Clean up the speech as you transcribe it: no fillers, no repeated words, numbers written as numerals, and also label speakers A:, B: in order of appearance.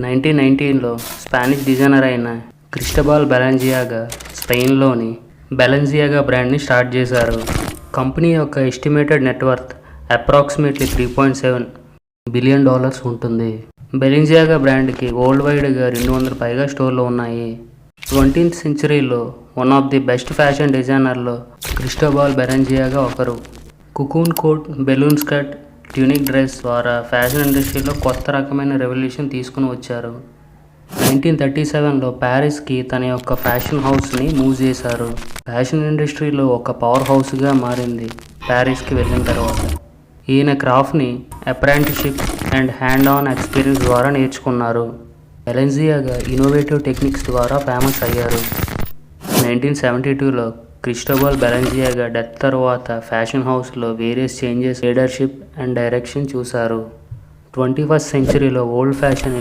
A: 1919లో Spanish designer అయిన Cristobal బెలెన్జియాగా స్పెయిన్లోని బెలెన్జియాగా బ్రాండ్ని start చేశారు. కంపెనీ యొక్క ఎస్టిమేటెడ్ నెట్వర్త్ అప్రాక్సిమేట్లీ $3.7 బిలియన్ ఉంటుంది. బెలెన్జియాగా బ్రాండ్కి వరల్డ్ వైడ్గా 200 పైగా స్టోర్లు ఉన్నాయి. 20th సెంచరీలో one of the best fashion డిజైనర్లో క్రిస్టోబల్ బెలెన్జియాగా ఒకరు. Cocoon coat, balloon skirt, tunic dress ద్వారా ఫ్యాషన్ ఇండస్ట్రీలో కొత్త రకమైన రెవల్యూషన్ తీసుకుని వచ్చారు. 1937లో ప్యారిస్కి తన యొక్క ఫ్యాషన్ హౌస్ని మూవ్ చేశారు. ఫ్యాషన్ ఇండస్ట్రీలో ఒక పవర్ హౌస్గా మారింది ప్యారిస్కి వెళ్ళిన తర్వాత. ఈయన క్రాఫ్ట్ని apprenticeship and hand on experience ద్వారా నేర్చుకున్నారు. బెలెన్జియాగా ఇన్నోవేటివ్ టెక్నిక్స్ ద్వారా ఫేమస్ అయ్యారు. 1972లో క్రిస్టోబల్ బెలెన్జియాగా డెత్ తర్వాత ఫ్యాషన్ హౌస్లో various changes, leadership and direction చూశారు. 21st సెంచరీలో old fashion